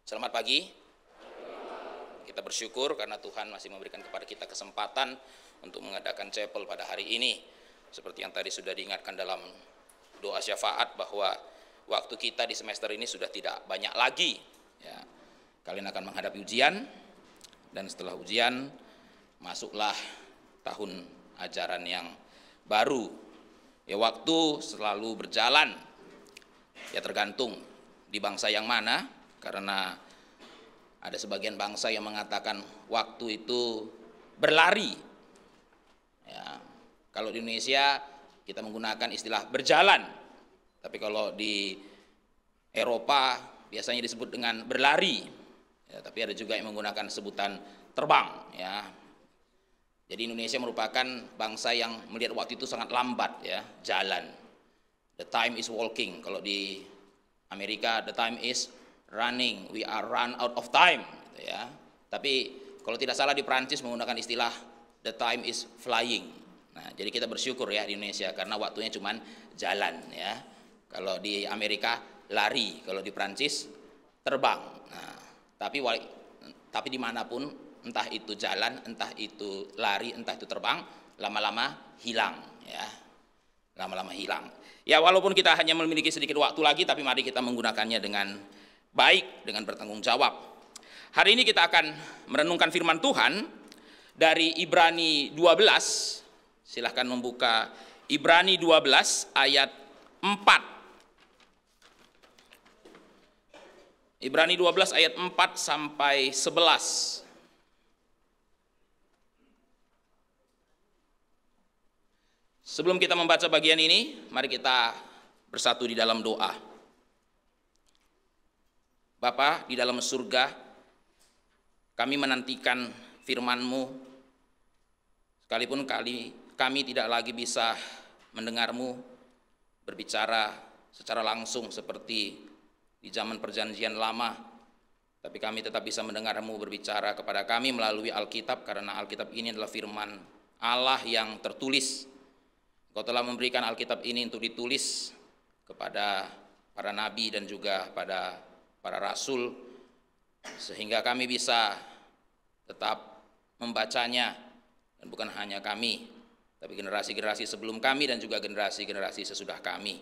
Selamat pagi. Kita bersyukur karena Tuhan masih memberikan kepada kita kesempatan untuk mengadakan chapel pada hari ini. Seperti yang tadi sudah diingatkan dalam doa syafaat bahwa waktu kita di semester ini sudah tidak banyak lagi. Ya, kalian akan menghadapi ujian, dan setelah ujian masuklah tahun ajaran yang baru. Ya, waktu selalu berjalan. Ya, tergantung di bangsa yang mana. Karena ada sebagian bangsa yang mengatakan waktu itu berlari. Ya, kalau di Indonesia kita menggunakan istilah berjalan, tapi kalau di Eropa biasanya disebut dengan berlari. Ya, tapi ada juga yang menggunakan sebutan terbang. Ya, jadi Indonesia merupakan bangsa yang melihat waktu itu sangat lambat, ya, jalan. The time is walking. Kalau di Amerika the time is running, we are run out of time, gitu ya. Tapi kalau tidak salah di Prancis menggunakan istilah the time is flying. Nah, jadi kita bersyukur ya di Indonesia karena waktunya cuman jalan, ya. Kalau di Amerika lari, kalau di Prancis terbang. Nah, tapi dimanapun, entah itu jalan, entah itu lari, entah itu terbang, lama-lama hilang, ya. Lama-lama hilang. Ya, walaupun kita hanya memiliki sedikit waktu lagi, tapi mari kita menggunakannya dengan baik, dengan bertanggung jawab. Hari ini kita akan merenungkan firman Tuhan dari Ibrani 12. Silahkan membuka Ibrani 12 ayat 4. Ibrani 12 ayat 4 sampai 11. Sebelum kita membaca bagian ini, mari kita bersatu di dalam doa. Bapa di dalam surga, kami menantikan firman-Mu, sekalipun kami tidak lagi bisa mendengar-Mu berbicara secara langsung seperti di zaman perjanjian lama, tapi kami tetap bisa mendengar-Mu berbicara kepada kami melalui Alkitab, karena Alkitab ini adalah firman Allah yang tertulis. Engkau telah memberikan Alkitab ini untuk ditulis kepada para nabi dan juga pada para rasul, sehingga kami bisa tetap membacanya, dan bukan hanya kami, tapi generasi-generasi sebelum kami dan juga generasi-generasi sesudah kami.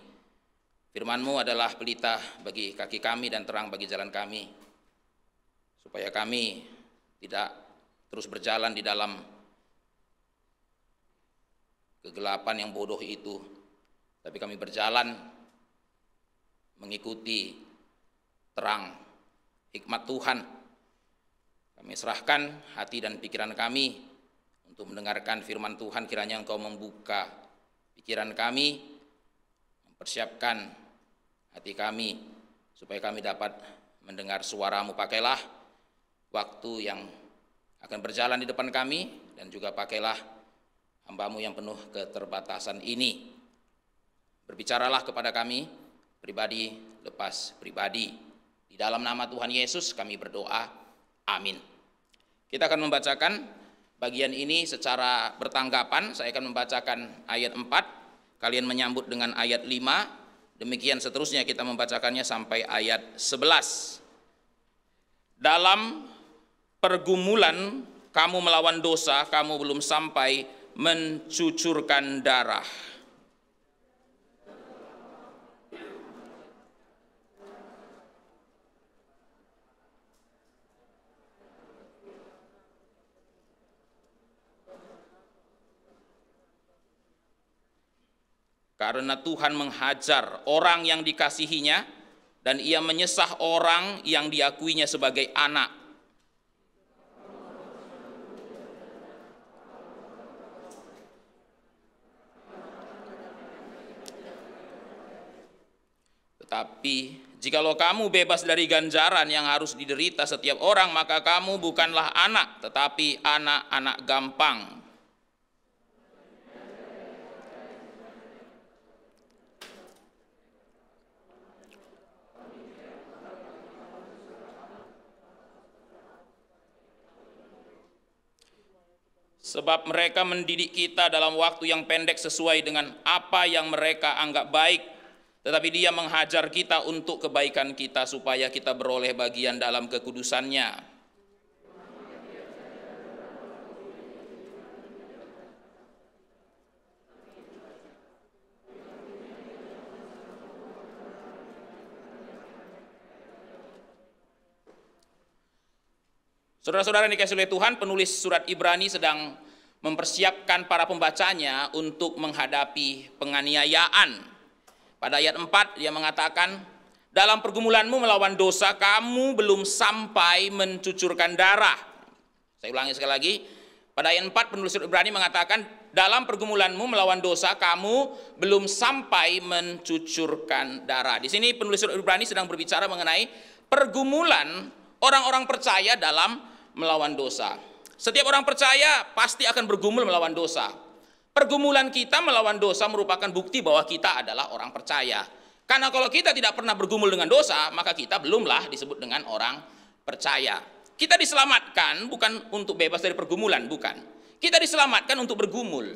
Firman-Mu adalah pelita bagi kaki kami dan terang bagi jalan kami, supaya kami tidak terus berjalan di dalam kegelapan yang bodoh itu, tapi kami berjalan mengikuti terang hikmat Tuhan. Kami serahkan hati dan pikiran kami untuk mendengarkan firman Tuhan. Kiranya Engkau membuka pikiran kami, mempersiapkan hati kami, supaya kami dapat mendengar suara-Mu. Pakailah waktu yang akan berjalan di depan kami, dan juga pakailah hamba-Mu yang penuh keterbatasan ini. Berbicaralah kepada kami, pribadi lepas pribadi. Di dalam nama Tuhan Yesus kami berdoa, amin. Kita akan membacakan bagian ini secara bertanggapan. Saya akan membacakan ayat 4, kalian menyambut dengan ayat 5, demikian seterusnya kita membacakannya sampai ayat 11. Dalam pergumulan kamu melawan dosa, kamu belum sampai mencucurkan darah. Karena Tuhan menghajar orang yang dikasihinya, dan Ia menyesah orang yang diakuinya sebagai anak. Tetapi jikalau kamu bebas dari ganjaran yang harus diderita setiap orang, maka kamu bukanlah anak, tetapi anak-anak gampang. Sebab mereka mendidik kita dalam waktu yang pendek sesuai dengan apa yang mereka anggap baik. tetapi Dia menghajar kita untuk kebaikan kita supaya kita beroleh bagian dalam kekudusan-Nya. Saudara-saudara yang dikasihi oleh Tuhan, penulis surat Ibrani sedang mempersiapkan para pembacanya untuk menghadapi penganiayaan. Pada ayat 4 dia mengatakan, dalam pergumulanmu melawan dosa kamu belum sampai mencucurkan darah. Saya ulangi sekali lagi, pada ayat 4 penulis surat Ibrani mengatakan, dalam pergumulanmu melawan dosa kamu belum sampai mencucurkan darah. Di sini penulis surat Ibrani sedang berbicara mengenai pergumulan orang-orang percaya dalam melawan dosa. Setiap orang percaya pasti akan bergumul melawan dosa. Pergumulan kita melawan dosa merupakan bukti bahwa kita adalah orang percaya. Karena kalau kita tidak pernah bergumul dengan dosa, maka kita belumlah disebut dengan orang percaya. Kita diselamatkan bukan untuk bebas dari pergumulan, bukan. Kita diselamatkan untuk bergumul.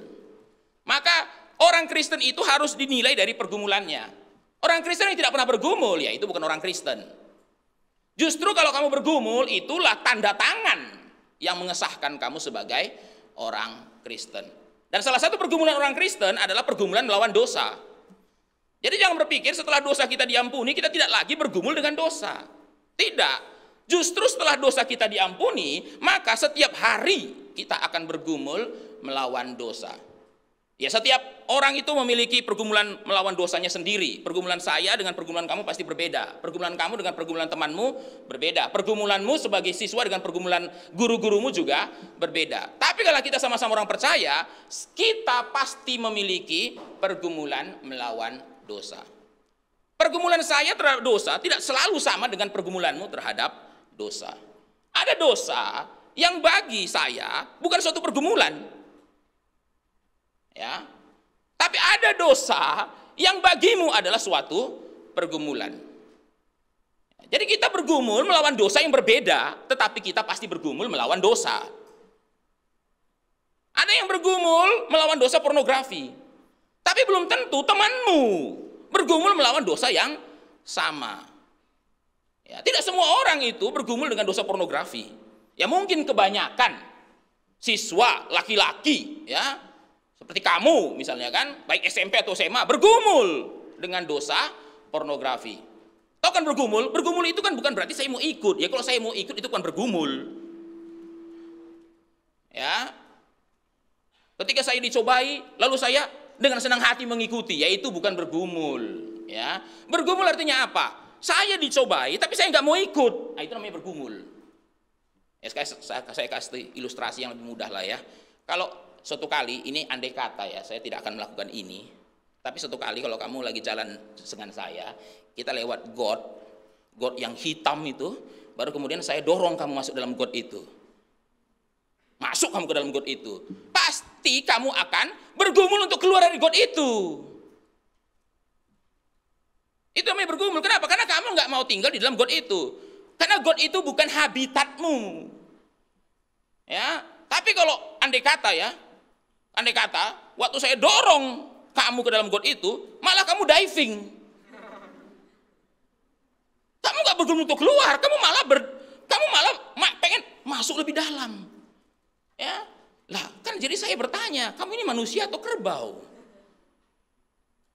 Maka orang Kristen itu harus dinilai dari pergumulannya. Orang Kristen yang tidak pernah bergumul, ya itu bukan orang Kristen. Justru kalau kamu bergumul, itulah tanda tangan yang mengesahkan kamu sebagai orang Kristen. Dan salah satu pergumulan orang Kristen adalah pergumulan melawan dosa. Jadi jangan berpikir setelah dosa kita diampuni, kita tidak lagi bergumul dengan dosa. Tidak. Justru setelah dosa kita diampuni, maka setiap hari kita akan bergumul melawan dosa. Ya, setiap orang itu memiliki pergumulan melawan dosanya sendiri. Pergumulan saya dengan pergumulan kamu pasti berbeda. Pergumulan kamu dengan pergumulan temanmu berbeda. Pergumulanmu sebagai siswa dengan pergumulan guru-gurumu juga berbeda. Tapi kalau kita sama-sama orang percaya, kita pasti memiliki pergumulan melawan dosa. Pergumulan saya terhadap dosa tidak selalu sama dengan pergumulanmu terhadap dosa. Ada dosa yang bagi saya bukan suatu pergumulan. Ya, tapi ada dosa yang bagimu adalah suatu pergumulan. Jadi kita bergumul melawan dosa yang berbeda, tetapi kita pasti bergumul melawan dosa. Ada yang bergumul melawan dosa pornografi, tapi belum tentu temanmu bergumul melawan dosa yang sama. Ya, tidak semua orang itu bergumul dengan dosa pornografi. Ya mungkin kebanyakan siswa laki-laki, ya, seperti kamu misalnya kan, baik SMP atau SMA, bergumul dengan dosa pornografi. Tahu kan bergumul? Bergumul itu kan bukan berarti saya mau ikut. Ya kalau saya mau ikut itu kan bergumul. Ya. Ketika saya dicobai, lalu saya dengan senang hati mengikuti, yaitu bukan bergumul. Ya. Bergumul artinya apa? Saya dicobai, tapi saya nggak mau ikut. Nah, itu namanya bergumul. Ya, saya kasih ilustrasi yang lebih mudah lah ya. Kalau suatu kali, ini andai kata ya, saya tidak akan melakukan ini, tapi suatu kali kalau kamu lagi jalan dengan saya, kita lewat got yang hitam itu, baru kemudian saya dorong kamu masuk dalam got itu. Masuk kamu ke dalam got itu, pasti kamu akan bergumul untuk keluar dari got itu. Itu namanya bergumul. Kenapa? Karena kamu nggak mau tinggal di dalam got itu. Karena got itu bukan habitatmu. Ya, tapi kalau andai kata, waktu saya dorong kamu ke dalam got itu, malah kamu diving. Kamu nggak bergumul untuk keluar, kamu malah pengen masuk lebih dalam. Ya, lah kan jadi saya bertanya, kamu ini manusia atau kerbau?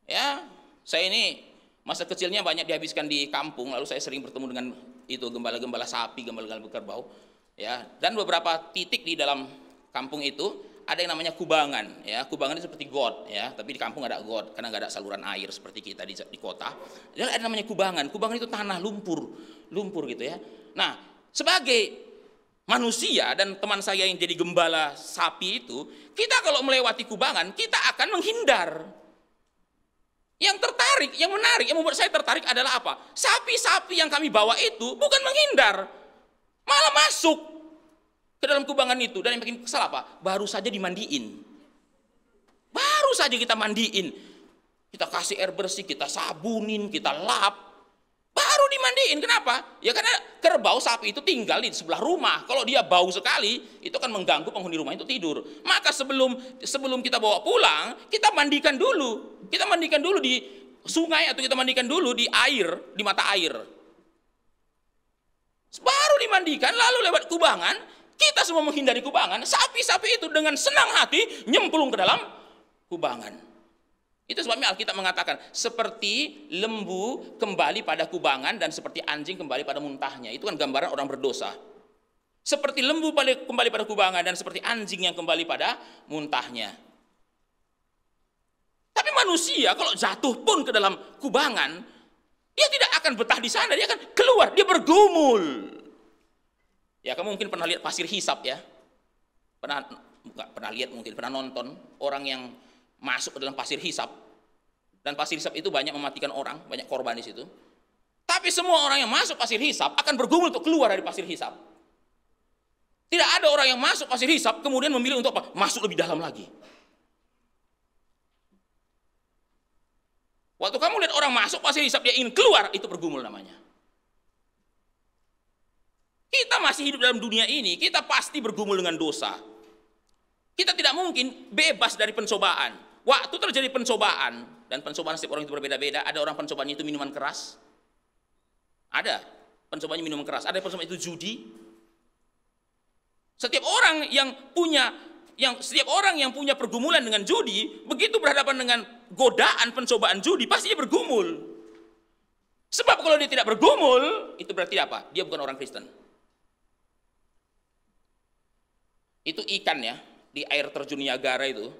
Ya, saya ini masa kecilnya banyak dihabiskan di kampung, lalu saya sering bertemu dengan itu gembala-gembala sapi, gembala-gembala kerbau. Ya, dan beberapa titik di dalam kampung itu ada yang namanya kubangan, ya. Kubangan itu seperti got, ya, tapi di kampung nggak ada got karena nggak ada saluran air seperti kita di kota. Jadi ada namanya kubangan. Kubangan itu tanah lumpur gitu ya. Nah, sebagai manusia dan teman saya yang jadi gembala sapi itu, kita kalau melewati kubangan kita akan menghindar. Yang tertarik, yang menarik, yang membuat saya tertarik adalah apa? Sapi-sapi yang kami bawa itu bukan menghindar, malah masuk ke dalam kubangan itu. Dan yang bikin kesal apa? Baru saja dimandiin. Baru saja kita mandiin. Kita kasih air bersih, kita sabunin, kita lap. Baru dimandiin. Kenapa? Ya karena kerbau sapi itu tinggal di sebelah rumah. Kalau dia bau sekali, itu akan mengganggu penghuni rumah itu tidur. Maka sebelum kita bawa pulang, kita mandikan dulu. Kita mandikan dulu di sungai atau kita mandikan dulu di air, di mata air. Baru dimandikan, lalu lewat kubangan, kita semua menghindari kubangan, sapi-sapi itu dengan senang hati nyemplung ke dalam kubangan. Itu sebabnya Alkitab mengatakan, seperti lembu kembali pada kubangan dan seperti anjing kembali pada muntahnya. Itu kan gambaran orang berdosa. Seperti lembu kembali pada kubangan dan seperti anjing yang kembali pada muntahnya. Tapi manusia kalau jatuh pun ke dalam kubangan, dia tidak akan betah di sana, dia akan keluar, dia bergumul. Ya, kamu mungkin pernah lihat pasir hisap ya? Enggak pernah lihat, mungkin pernah nonton orang yang masuk ke dalam pasir hisap. Dan pasir hisap itu banyak mematikan orang, banyak korban di situ. Tapi semua orang yang masuk pasir hisap akan bergumul untuk keluar dari pasir hisap. Tidak ada orang yang masuk pasir hisap kemudian memilih untuk apa? Masuk lebih dalam lagi. Waktu kamu lihat orang masuk pasir hisap, dia ingin keluar, itu bergumul namanya. Kita masih hidup dalam dunia ini, kita pasti bergumul dengan dosa. Kita tidak mungkin bebas dari pencobaan. Waktu terjadi pencobaan, dan pencobaan setiap orang itu berbeda-beda. Ada orang pencobaannya itu minuman keras. Ada pencobaannya minuman keras. Ada pencobaan itu judi. Setiap orang yang punya pergumulan dengan judi, begitu berhadapan dengan godaan pencobaan judi, pasti dia bergumul. Sebab kalau dia tidak bergumul, itu berarti apa? Dia bukan orang Kristen. Itu ikan ya, di air terjun Niagara itu,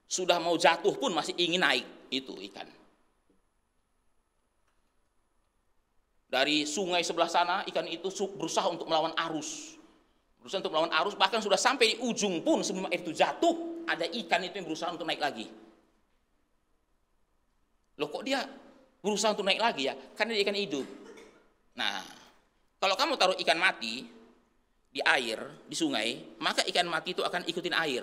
sudah mau jatuh pun masih ingin naik, itu ikan. Dari sungai sebelah sana, ikan itu berusaha untuk melawan arus. Berusaha untuk melawan arus, bahkan sudah sampai di ujung pun sebelum air itu jatuh, ada ikan itu yang berusaha untuk naik lagi. Loh, kok dia berusaha untuk naik lagi ya? Karena dia ikan hidup. Nah, kalau kamu taruh ikan mati di air, di sungai, maka ikan mati itu akan ikutin air.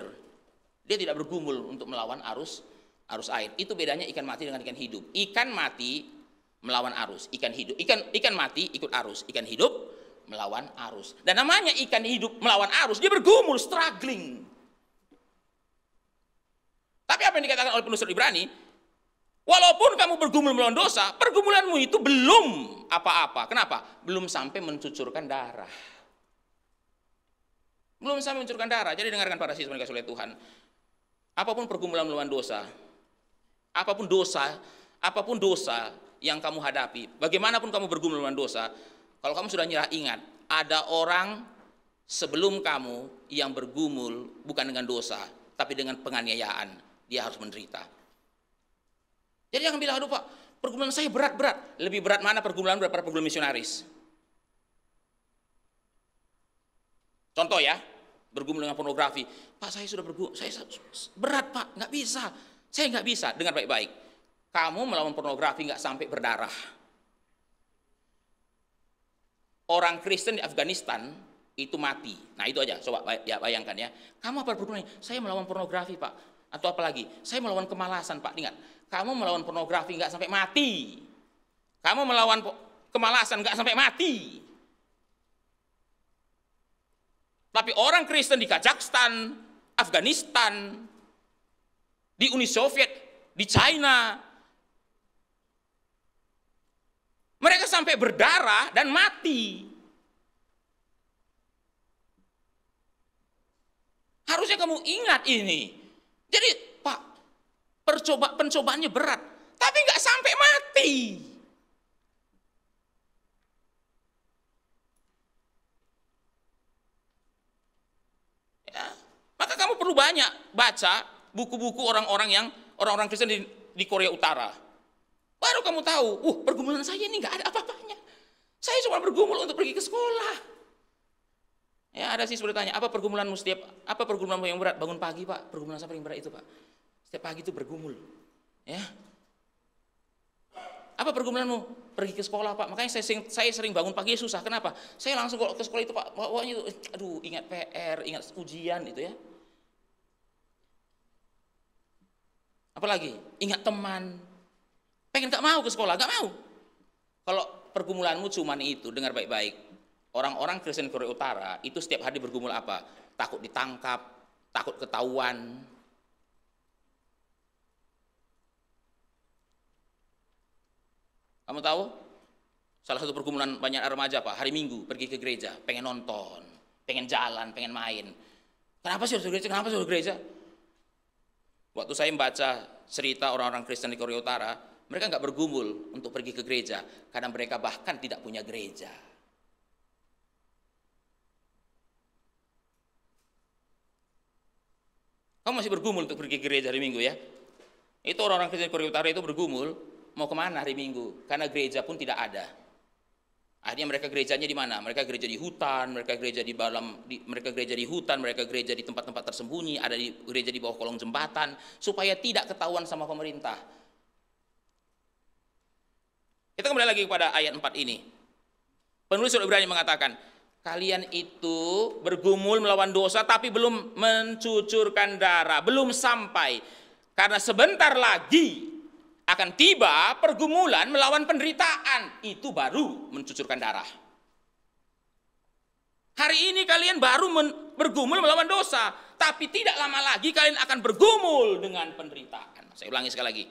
Dia tidak bergumul untuk melawan arus air. Itu bedanya ikan mati dengan ikan hidup. Ikan mati melawan arus, ikan hidup. Ikan mati ikut arus, ikan hidup melawan arus. Dan namanya ikan hidup melawan arus, dia bergumul, struggling. Tapi apa yang dikatakan oleh penulis Ibrani, walaupun kamu bergumul melawan dosa, pergumulanmu itu belum apa-apa. Kenapa? Belum sampai mencucurkan darah. Belum sampai mencucurkan darah. Jadi dengarkan para siswa yang dikasihi oleh Tuhan. Apapun pergumulan melawan dosa, apapun dosa yang kamu hadapi, bagaimanapun kamu bergumul melawan dosa, kalau kamu sudah nyerah, ingat, ada orang sebelum kamu yang bergumul bukan dengan dosa, tapi dengan penganiayaan. Dia harus menderita. Jadi jangan bilang, aduh Pak, pergumulan saya berat-berat. Lebih berat mana pergumulan daripada pergumulan misionaris? Contoh ya, bergumul dengan pornografi. Pak, saya sudah bergumul, saya berat Pak, nggak bisa. Saya nggak bisa. Dengar baik-baik. Kamu melawan pornografi nggak sampai berdarah. Orang Kristen di Afghanistan itu mati. Nah itu aja, coba ya bayangkan ya. Kamu apa bergumul? Saya melawan pornografi Pak. Atau apalagi, saya melawan kemalasan Pak. Ingat, kamu melawan pornografi nggak sampai mati. Kamu melawan kemalasan nggak sampai mati. Tapi orang Kristen di Kazakhstan, Afghanistan, di Uni Soviet, di China, mereka sampai berdarah dan mati. Harusnya kamu ingat ini. Jadi Pak, pencobaannya berat, tapi nggak sampai mati. Ya, maka kamu perlu banyak baca buku-buku orang-orang Kristen di Korea Utara. Baru kamu tahu, pergumulan saya ini nggak ada apa-apanya. Saya cuma bergumul untuk pergi ke sekolah. Ya, ada siswa bertanya, apa pergumulanmu yang berat? Bangun pagi Pak, pergumulan saya paling berat itu Pak. Setiap pagi itu bergumul. Ya. Apa pergumulanmu? Pergi ke sekolah Pak. Makanya saya sering bangun pagi susah. Kenapa? Saya langsung kalau ke sekolah itu Pak, bawaannya itu, aduh, ingat PR, ingat ujian itu ya. Apalagi ingat teman. Pengen gak mau ke sekolah, gak mau. Kalau pergumulanmu cuma itu, dengar baik-baik. Orang-orang Kristen Korea Utara itu setiap hari bergumul apa? Takut ditangkap, takut ketahuan. Kamu tahu? Salah satu pergumulan banyak remaja apa? Hari Minggu pergi ke gereja, pengen nonton, pengen jalan, pengen main. Kenapa sih harus ke gereja? Kenapa sih harus ke gereja? Waktu saya membaca cerita orang-orang Kristen di Korea Utara, mereka nggak bergumul untuk pergi ke gereja karena mereka bahkan tidak punya gereja. Kamu masih bergumul untuk pergi ke gereja hari Minggu ya? Itu orang-orang Kristen Korea Utara itu bergumul mau kemana hari Minggu? Karena gereja pun tidak ada. Akhirnya mereka gerejanya di mana? Mereka gereja di hutan, mereka gereja di hutan, mereka gereja di tempat-tempat tersembunyi, ada di gereja di bawah kolong jembatan supaya tidak ketahuan sama pemerintah. Kita kembali lagi kepada ayat 4 ini. Penulis Surat Ibrani mengatakan, kalian itu bergumul melawan dosa tapi belum mencucurkan darah, belum sampai. Karena sebentar lagi akan tiba pergumulan melawan penderitaan, itu baru mencucurkan darah. Hari ini kalian baru bergumul melawan dosa, tapi tidak lama lagi kalian akan bergumul dengan penderitaan. Saya ulangi sekali lagi.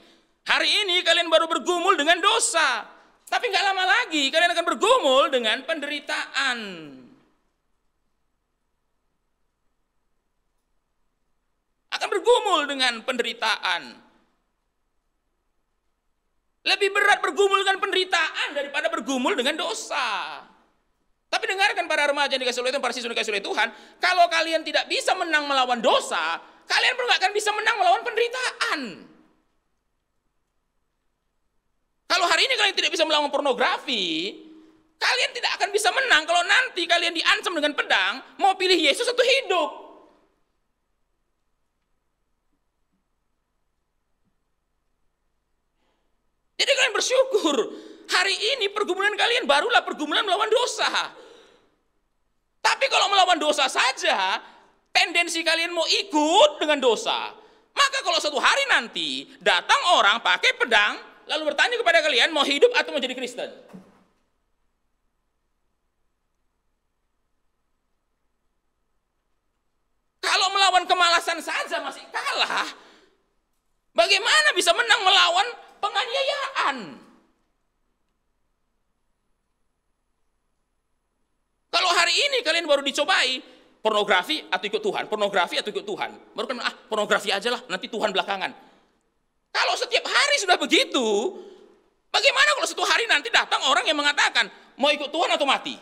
Hari ini kalian baru bergumul dengan dosa, tapi nggak lama lagi kalian akan bergumul dengan penderitaan. Akan bergumul dengan penderitaan. Lebih berat bergumul dengan penderitaan daripada bergumul dengan dosa. Tapi dengarkan para remaja yang dikasih oleh Tuhan, para siswa yang dikasih oleh Tuhan, kalau kalian tidak bisa menang melawan dosa, kalian pun nggak akan bisa menang melawan penderitaan. Kalau hari ini kalian tidak bisa melawan pornografi, kalian tidak akan bisa menang kalau nanti kalian diancam dengan pedang, mau pilih Yesus atau hidup. Jadi kalian bersyukur, hari ini pergumulan kalian barulah pergumulan melawan dosa. Tapi kalau melawan dosa saja, tendensi kalian mau ikut dengan dosa. Maka kalau suatu hari nanti datang orang pakai pedang, lalu bertanya kepada kalian mau hidup atau mau jadi Kristen. Kalau melawan kemalasan saja masih kalah, bagaimana bisa menang melawan penganiayaan? Kalau hari ini kalian baru dicobai pornografi atau ikut Tuhan, pornografi atau ikut Tuhan, baru kan pornografi aja lah, nanti Tuhan belakangan. Kalau setiap hari sudah begitu, bagaimana kalau satu hari nanti datang orang yang mengatakan mau ikut Tuhan atau mati?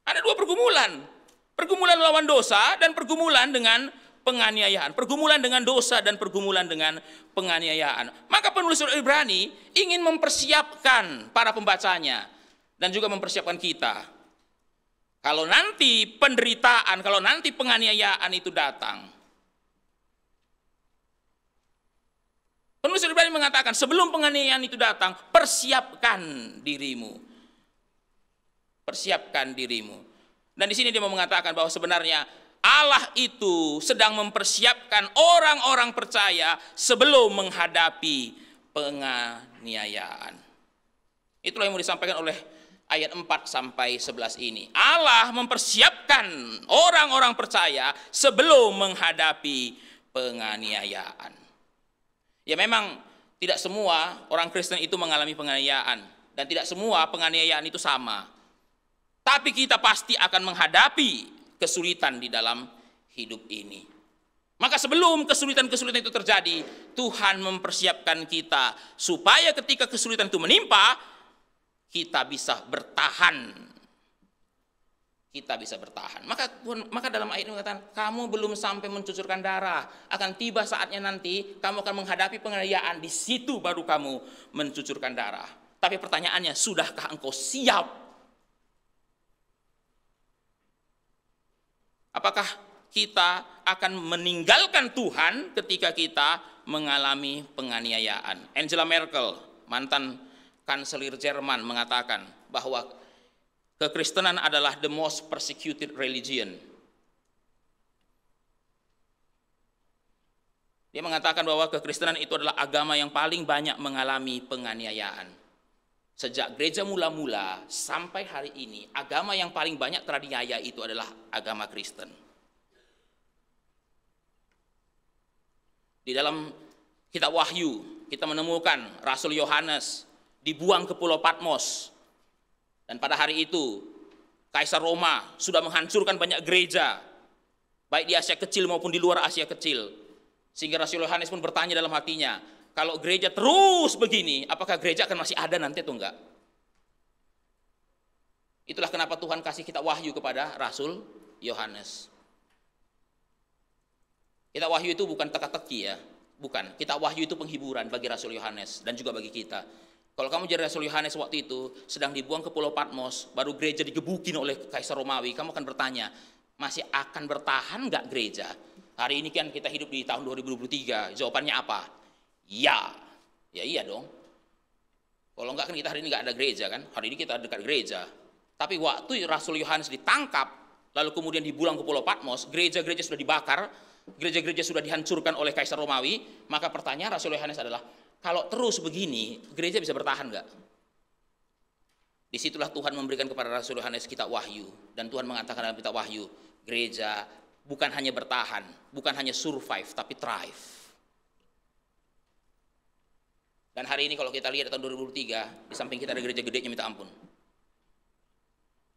Ada dua pergumulan, pergumulan melawan dosa dan pergumulan dengan penganiayaan, pergumulan dengan dosa dan pergumulan dengan penganiayaan. Maka penulis Surat Ibrani ingin mempersiapkan para pembacanya dan juga mempersiapkan kita. Kalau nanti penderitaan, kalau nanti penganiayaan itu datang, penulis Surat Ibrani mengatakan sebelum penganiayaan itu datang, persiapkan dirimu. Persiapkan dirimu. Dan di sini dia mau mengatakan bahwa sebenarnya Allah itu sedang mempersiapkan orang-orang percaya sebelum menghadapi penganiayaan. Itulah yang mau disampaikan oleh ayat 4 sampai 11 ini. Allah mempersiapkan orang-orang percaya sebelum menghadapi penganiayaan. Ya memang tidak semua orang Kristen itu mengalami penganiayaan dan tidak semua penganiayaan itu sama. Tapi kita pasti akan menghadapi kesulitan di dalam hidup ini. Maka sebelum kesulitan-kesulitan itu terjadi, Tuhan mempersiapkan kita supaya ketika kesulitan itu menimpa, kita bisa bertahan. Kita bisa bertahan. Maka dalam ayat ini mengatakan, kamu belum sampai mencucurkan darah, akan tiba saatnya nanti kamu akan menghadapi penganiayaan, di situ baru kamu mencucurkan darah. Tapi pertanyaannya, sudahkah engkau siap? Apakah kita akan meninggalkan Tuhan ketika kita mengalami penganiayaan? Angela Merkel, mantan kanselir Jerman, mengatakan bahwa kekristenan adalah the most persecuted religion. Dia mengatakan bahwa kekristenan itu adalah agama yang paling banyak mengalami penganiayaan. Sejak gereja mula-mula sampai hari ini, agama yang paling banyak teraniaya itu adalah agama Kristen. Di dalam kitab Wahyu, kita menemukan Rasul Yohanes dibuang ke Pulau Patmos. Dan pada hari itu, Kaisar Roma sudah menghancurkan banyak gereja, baik di Asia Kecil maupun di luar Asia Kecil. Sehingga Rasul Yohanes pun bertanya dalam hatinya, kalau gereja terus begini, apakah gereja akan masih ada nanti atau enggak? Itulah kenapa Tuhan kasih kitab Wahyu kepada Rasul Yohanes. Kitab Wahyu itu bukan teka-teki ya, bukan. Kitab Wahyu itu penghiburan bagi Rasul Yohanes dan juga bagi kita. Kalau kamu jadi Rasul Yohanes waktu itu sedang dibuang ke Pulau Patmos, baru gereja digebukin oleh Kaisar Romawi, kamu akan bertanya, masih akan bertahan nggak gereja? Hari ini kan kita hidup di tahun 2023, jawabannya apa? Ya, ya iya dong. Kalau enggak kan kita hari ini nggak ada gereja kan? Hari ini kita dekat gereja. Tapi waktu Rasul Yohanes ditangkap, lalu kemudian dibuang ke Pulau Patmos, gereja-gereja sudah dibakar, gereja-gereja sudah dihancurkan oleh Kaisar Romawi, maka pertanyaan Rasul Yohanes adalah, kalau terus begini, gereja bisa bertahan nggak? Disitulah Tuhan memberikan kepada Rasul Yohanes kitab Wahyu, dan Tuhan mengatakan dalam kitab Wahyu, gereja bukan hanya bertahan, bukan hanya survive, tapi thrive. Dan hari ini kalau kita lihat tahun 2023, di samping kita ada gereja gedenya minta ampun.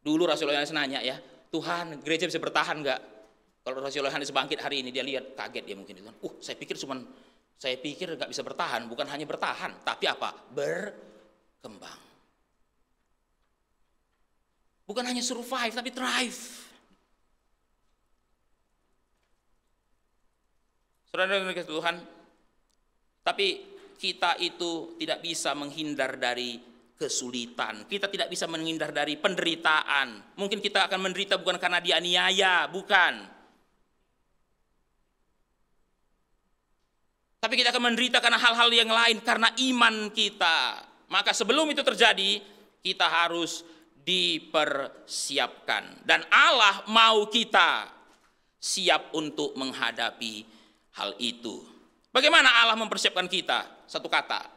Dulu Rasul Yohanes nanya ya, Tuhan gereja bisa bertahan nggak? Kalau Rasul Yohanes bangkit hari ini, dia lihat kaget dia mungkin, saya pikir nggak bisa bertahan, bukan hanya bertahan, tapi apa? Berkembang. Bukan hanya survive, tapi thrive. Saudara-saudara Tuhan, tapi kita itu tidak bisa menghindar dari kesulitan. Kita tidak bisa menghindar dari penderitaan. Mungkin kita akan menderita bukan karena dianiaya, bukan. Tapi kita akan menderita karena hal-hal yang lain, karena iman kita. Maka sebelum itu terjadi, kita harus dipersiapkan. Dan Allah mau kita siap untuk menghadapi hal itu. Bagaimana Allah mempersiapkan kita? Satu kata,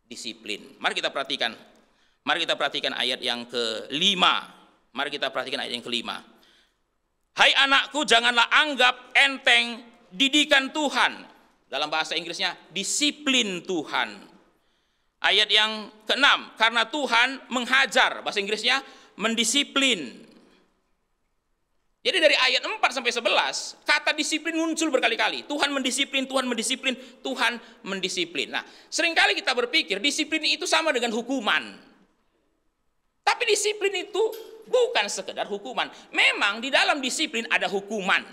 disiplin. Mari kita perhatikan ayat yang kelima. Mari kita perhatikan ayat yang kelima. Hai anakku, janganlah anggap enteng didikan Tuhan. Dalam bahasa Inggrisnya, disiplin Tuhan. Ayat yang keenam, karena Tuhan menghajar. Bahasa Inggrisnya, mendisiplin. Jadi dari ayat 4 sampai 11, kata disiplin muncul berkali-kali. Tuhan mendisiplin, Tuhan mendisiplin, Tuhan mendisiplin. Nah, seringkali kita berpikir disiplin itu sama dengan hukuman. Tapi disiplin itu bukan sekedar hukuman. Memang di dalam disiplin ada hukuman.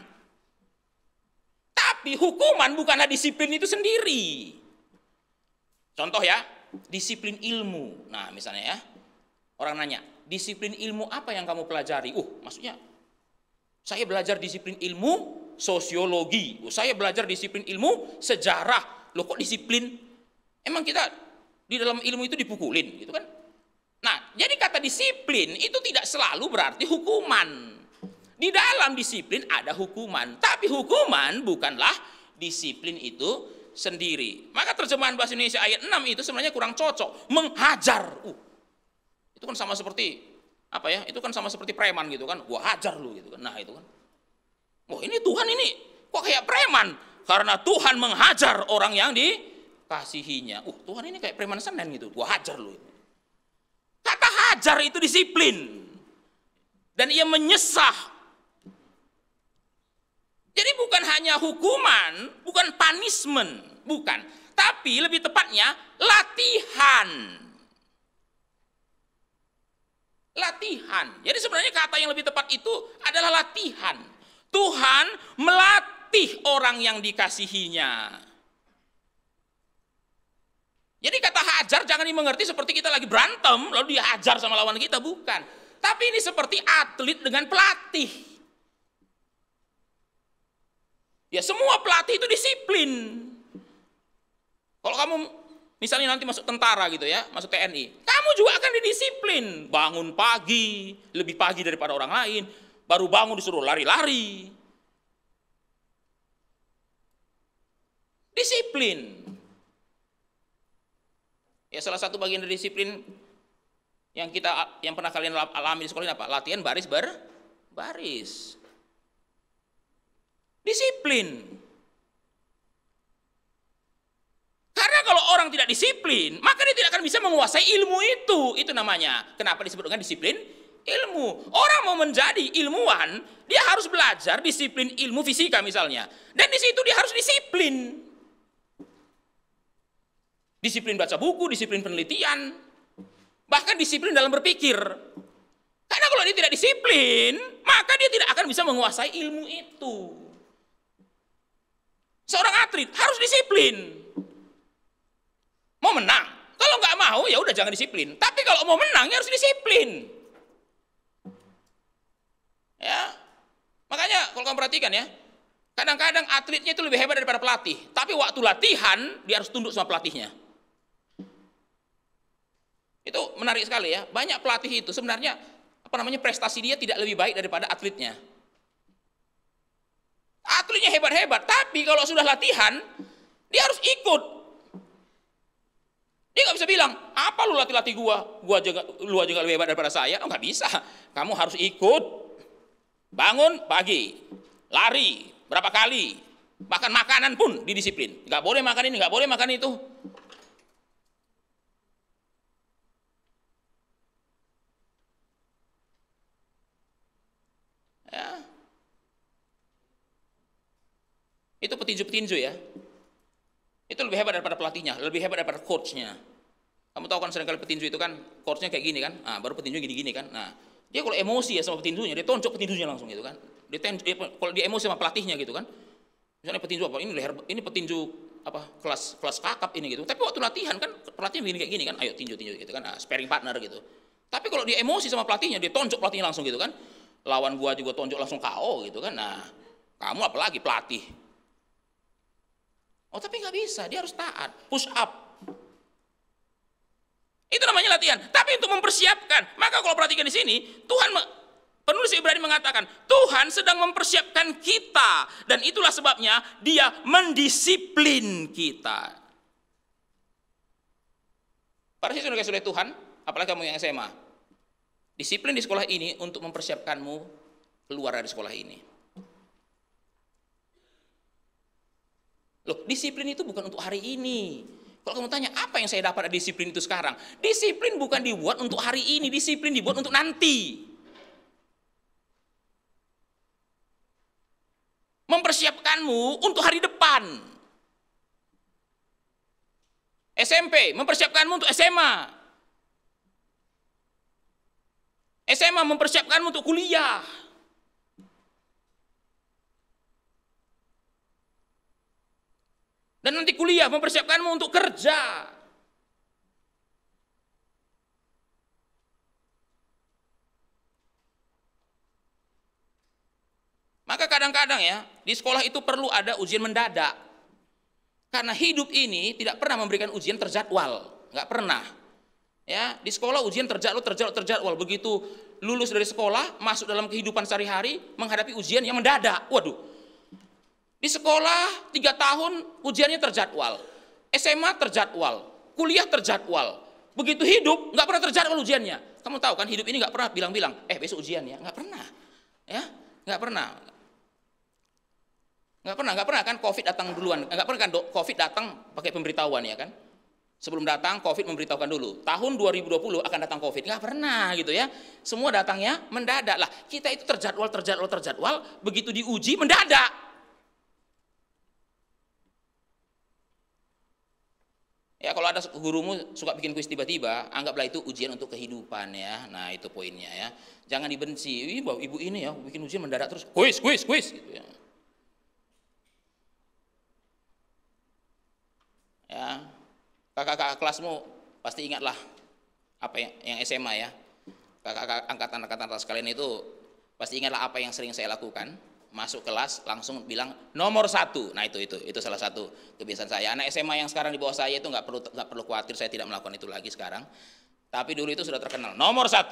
Tapi hukuman bukanlah disiplin itu sendiri. Contoh ya, disiplin ilmu. Nah misalnya ya, orang nanya, disiplin ilmu apa yang kamu pelajari? Maksudnya, saya belajar disiplin ilmu sosiologi. Saya belajar disiplin ilmu sejarah. Loh kok disiplin? Emang kita di dalam ilmu itu dipukulin gitu kan? Nah, jadi kata disiplin itu tidak selalu berarti hukuman. Di dalam disiplin ada hukuman, tapi hukuman bukanlah disiplin itu sendiri. Maka terjemahan bahasa Indonesia ayat 6 itu sebenarnya kurang cocok. Menghajar. Itu kan sama seperti apa ya? Itu kan sama seperti preman gitu kan. Gua hajar lu gitu kan. Nah, itu kan. Ini Tuhan ini kok kayak preman? Karena Tuhan menghajar orang yang dikasihinya. Tuhan ini kayak preman Senen gitu. Gua hajar lu. Kata hajar itu disiplin. Dan ia menyesah. Jadi bukan hanya hukuman, bukan punishment, bukan. Tapi lebih tepatnya latihan. Latihan. Jadi sebenarnya kata yang lebih tepat itu adalah latihan. Tuhan melatih orang yang dikasihinya. Jadi kata hajar jangan dimengerti seperti kita lagi berantem lalu dihajar sama lawan kita, bukan. Tapi ini seperti atlet dengan pelatih. Ya semua pelatih itu disiplin. Kalau kamu misalnya nanti masuk tentara gitu ya, masuk TNI, kamu juga akan didisiplin. Bangun pagi, lebih pagi daripada orang lain, baru bangun disuruh lari-lari. Disiplin. Ya salah satu bagian dari disiplin yang pernah kalian alami di sekolah ini apa? Latihan baris baris. Disiplin. Karena kalau orang tidak disiplin, maka dia tidak akan bisa menguasai ilmu itu. Itu namanya. Kenapa disebut dengan disiplin? Ilmu. Orang mau menjadi ilmuwan, dia harus belajar disiplin ilmu fisika misalnya. Dan di situ dia harus disiplin. Disiplin baca buku, disiplin penelitian, bahkan disiplin dalam berpikir. Karena kalau dia tidak disiplin, maka dia tidak akan bisa menguasai ilmu itu. Seorang atlet harus disiplin. Mau menang, kalau nggak mau ya udah jangan disiplin. Tapi kalau mau menang ya harus disiplin. Ya, makanya kalau kamu perhatikan ya, kadang-kadang atletnya itu lebih hebat daripada pelatih. Tapi waktu latihan dia harus tunduk sama pelatihnya. Itu menarik sekali ya. Banyak pelatih itu sebenarnya prestasi dia tidak lebih baik daripada atletnya. Atletnya hebat-hebat, tapi kalau sudah latihan dia harus ikut. Dia nggak bisa bilang, apa lu latih-latih lu aja nggak lebih hebat daripada saya. Oh, nggak bisa. Kamu harus ikut. Bangun pagi, lari berapa kali, bahkan makanan pun didisiplin. Nggak boleh makan ini, nggak boleh makan itu. Ya. Itu petinju-petinju ya. Itu lebih hebat daripada pelatihnya, lebih hebat daripada coachnya. Kamu tahu kan seringkali petinju itu kan, coachnya kayak gini kan, nah, baru petinju gini-gini kan. Nah, dia kalau emosi ya sama petinjunya, dia tonjok petinjunya langsung gitu kan. Kalau dia emosi sama pelatihnya gitu kan. Misalnya petinju apa, ini petinju apa kelas kakap ini gitu. Tapi waktu latihan kan pelatihnya begini kayak gini kan, ayo tinju gitu kan, nah, sparring partner gitu. Tapi kalau dia emosi sama pelatihnya, dia tonjok pelatihnya langsung gitu kan. Lawan gua juga tonjok langsung KO gitu kan. Nah, kamu apalagi pelatih. Oh, tapi nggak bisa, dia harus taat, push up. Itu namanya latihan. Tapi untuk mempersiapkan, maka kalau perhatikan di sini, penulis Ibrani mengatakan, Tuhan sedang mempersiapkan kita, dan itulah sebabnya Dia mendisiplin kita. Para siswa oleh Tuhan, apalagi kamu yang SMA, disiplin di sekolah ini untuk mempersiapkanmu keluar dari sekolah ini. Loh, disiplin itu bukan untuk hari ini. Kalau kamu tanya, apa yang saya dapat dari disiplin itu sekarang? Disiplin bukan dibuat untuk hari ini, disiplin dibuat untuk nanti. Mempersiapkanmu untuk hari depan. SMP, mempersiapkanmu untuk SMA. SMA mempersiapkanmu untuk kuliah. Dan nanti kuliah mempersiapkanmu untuk kerja. Maka kadang-kadang ya, di sekolah itu perlu ada ujian mendadak. Karena hidup ini tidak pernah memberikan ujian terjadwal, nggak pernah. Ya, di sekolah ujian terjadwal. Begitu lulus dari sekolah, masuk dalam kehidupan sehari-hari, menghadapi ujian yang mendadak. Waduh. Di sekolah 3 tahun ujiannya terjadwal, SMA terjadwal, kuliah terjadwal. Begitu hidup nggak pernah terjadwal ujiannya. Kamu tahu kan hidup ini nggak pernah bilang-bilang, besok ujian ya, nggak pernah, ya nggak pernah kan COVID datang duluan, nggak pernah kan COVID datang pakai pemberitahuan ya kan. Sebelum datang COVID memberitahukan dulu, tahun 2020 akan datang COVID, nggak pernah gitu ya. Semua datangnya mendadak lah. Kita itu terjadwal, begitu diuji mendadak. Ya kalau ada gurumu suka bikin kuis tiba-tiba, anggaplah itu ujian untuk kehidupan ya. Nah itu poinnya ya. Jangan dibenci. Ibu ini ya bikin ujian mendadak terus kuis gitu ya. Ya, kakak-kakak kelasmu pasti ingatlah apa yang SMA ya. Kakak-kakak angkatan atas kalian itu pasti ingatlah apa yang sering saya lakukan. Masuk kelas langsung bilang nomor 1. Nah itu salah satu kebiasaan saya. Anak SMA yang sekarang di bawah saya itu nggak perlu khawatir, saya tidak melakukan itu lagi sekarang. Tapi dulu itu sudah terkenal nomor 1.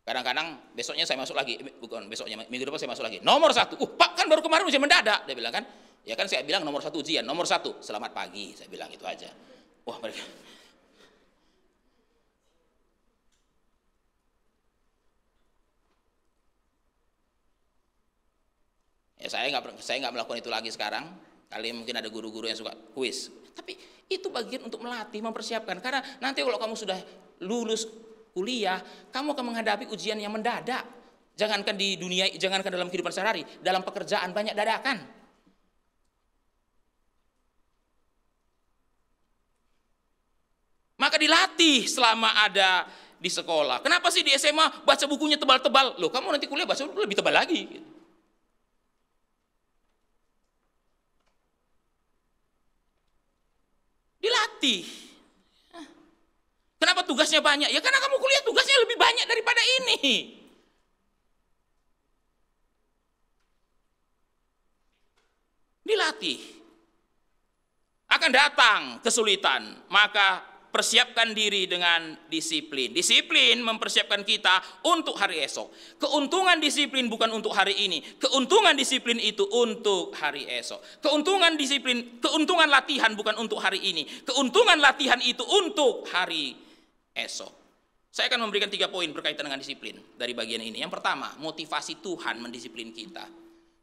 Kadang-kadang besoknya saya masuk lagi, bukan besoknya, minggu depan saya masuk lagi nomor 1. Pak kan baru kemarin ujian mendadak, dia bilang kan. Ya kan saya bilang nomor 1 ujian, nomor 1 selamat pagi, saya bilang itu aja. Wah mereka Ya saya nggak melakukan itu lagi sekarang. Kali mungkin ada guru-guru yang suka kuis. Tapi itu bagian untuk melatih, mempersiapkan. Karena nanti kalau kamu sudah lulus kuliah, kamu akan menghadapi ujian yang mendadak. Jangankan di dunia, jangankan dalam kehidupan sehari-hari, dalam pekerjaan banyak dadakan. Maka dilatih selama ada di sekolah. Kenapa sih di SMA baca bukunya tebal-tebal? Loh, kamu nanti kuliah baca buku lebih tebal lagi. Dilatih. Kenapa tugasnya banyak? Ya karena kamu kuliah tugasnya lebih banyak daripada ini. Dilatih. Akan datang kesulitan, maka persiapkan diri dengan disiplin. Disiplin mempersiapkan kita untuk hari esok. Keuntungan disiplin bukan untuk hari ini. Keuntungan disiplin itu untuk hari esok. Keuntungan disiplin, keuntungan latihan bukan untuk hari ini. Keuntungan latihan itu untuk hari esok. Saya akan memberikan 3 poin berkaitan dengan disiplin dari bagian ini. Yang pertama, motivasi Tuhan mendisiplin kita.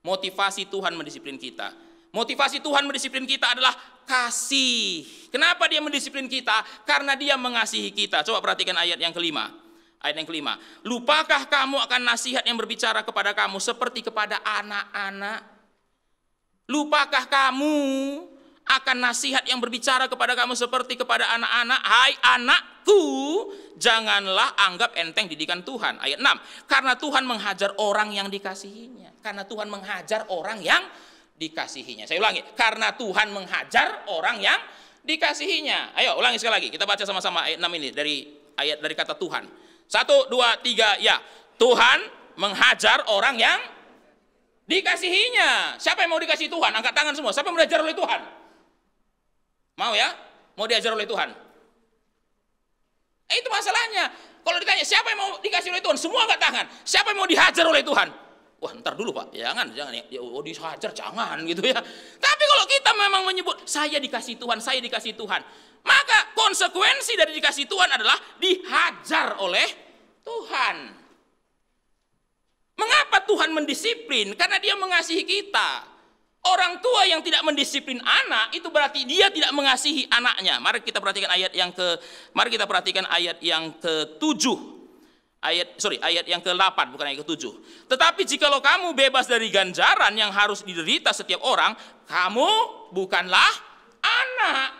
Motivasi Tuhan mendisiplin kita. Motivasi Tuhan mendisiplin kita adalah kasih. Kenapa dia mendisiplin kita? Karena dia mengasihi kita. Coba perhatikan ayat yang kelima. Ayat yang kelima. Lupakah kamu akan nasihat yang berbicara kepada kamu seperti kepada anak-anak? Lupakah kamu akan nasihat yang berbicara kepada kamu seperti kepada anak-anak? Hai anakku, janganlah anggap enteng didikan Tuhan. Ayat 6. Karena Tuhan menghajar orang yang dikasihinya. Karena Tuhan menghajar orang yang dikasihinya. Saya ulangi, karena Tuhan menghajar orang yang dikasihinya. Ayo ulangi sekali lagi, kita baca sama-sama ayat 6 ini dari kata Tuhan. 1, 2, 3, ya. Tuhan menghajar orang yang dikasihinya. Siapa yang mau dikasih Tuhan? Angkat tangan semua. Siapa yang mau diajar oleh Tuhan? Mau ya? Mau diajar oleh Tuhan? Itu masalahnya. Kalau ditanya siapa yang mau dikasih oleh Tuhan? Semua angkat tangan. Siapa yang mau dihajar oleh Tuhan? Wah, ntar dulu Pak, jangan ya, dihajar jangan gitu ya. Tapi kalau kita memang menyebut saya dikasih Tuhan, maka konsekuensi dari dikasih Tuhan adalah dihajar oleh Tuhan. Mengapa Tuhan mendisiplin? Karena dia mengasihi kita. Orang tua yang tidak mendisiplin anak itu berarti dia tidak mengasihi anaknya. Mari kita perhatikan ayat yang ke-7. Ayat yang ke-8 bukan ayat ke-7. Tetapi jikalau kamu bebas dari ganjaran yang harus diderita setiap orang, kamu bukanlah anak.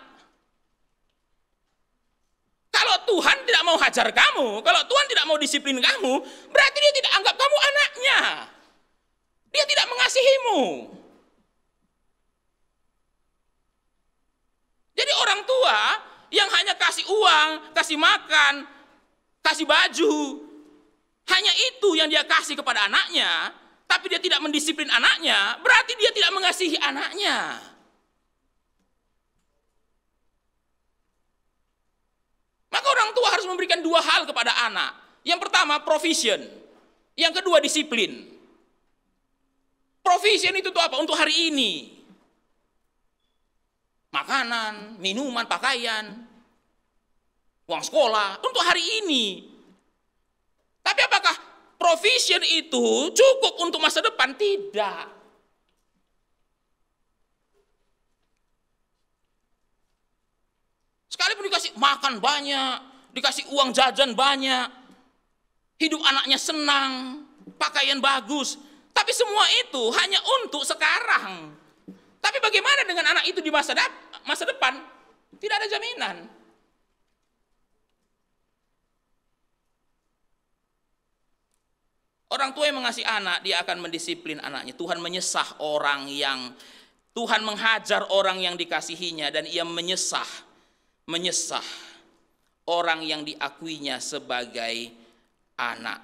Kalau Tuhan tidak mau hajar kamu, kalau Tuhan tidak mau disiplin kamu, berarti dia tidak anggap kamu anaknya. Dia tidak mengasihimu. Jadi orang tua yang hanya kasih uang, kasih makan, kasih baju, hanya itu yang dia kasih kepada anaknya, tapi dia tidak mendisiplin anaknya, berarti dia tidak mengasihi anaknya. Maka orang tua harus memberikan 2 hal kepada anak. Yang pertama, provision. Yang kedua, disiplin. Provision itu tuh apa? Untuk hari ini. Makanan, minuman, pakaian, uang sekolah, untuk hari ini. Tapi apakah provision itu cukup untuk masa depan? Tidak. Sekalipun dikasih makan banyak, dikasih uang jajan banyak, hidup anaknya senang, pakaian bagus, tapi semua itu hanya untuk sekarang. Tapi bagaimana dengan anak itu di masa depan? Tidak ada jaminan. Orang tua yang mengasihi anak, dia akan mendisiplin anaknya. Tuhan menghajar orang yang dikasihinya, dan ia menyesah orang yang diakuinya sebagai anak.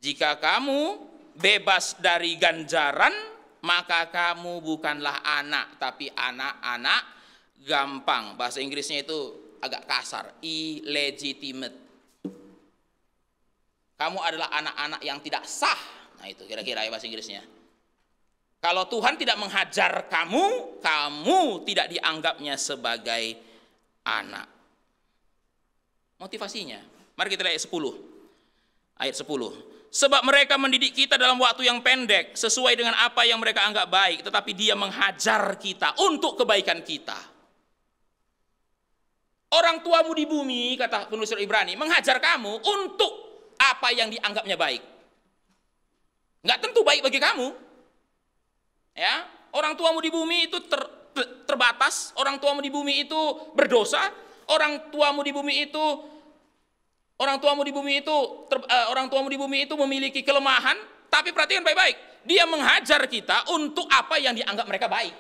Jika kamu bebas dari ganjaran, maka kamu bukanlah anak, tapi anak-anak gampang. Bahasa Inggrisnya itu agak kasar, illegitimate. Kamu adalah anak-anak yang tidak sah. Nah itu kira-kira ya bahasa Inggrisnya. Kalau Tuhan tidak menghajar kamu, kamu tidak dianggapnya sebagai anak. Motivasinya. Mari kita lihat ayat 10. Ayat 10. Sebab mereka mendidik kita dalam waktu yang pendek sesuai dengan apa yang mereka anggap baik, tetapi Dia menghajar kita untuk kebaikan kita. Orang tuamu di bumi, kata penulis Ibrani, menghajar kamu untuk apa yang dianggapnya baik. Nggak tentu baik bagi kamu. Ya, orang tuamu di bumi itu terbatas, orang tuamu di bumi itu berdosa, orang tuamu di bumi itu memiliki kelemahan. Tapi perhatikan baik-baik, Dia menghajar kita untuk apa yang dianggap mereka baik.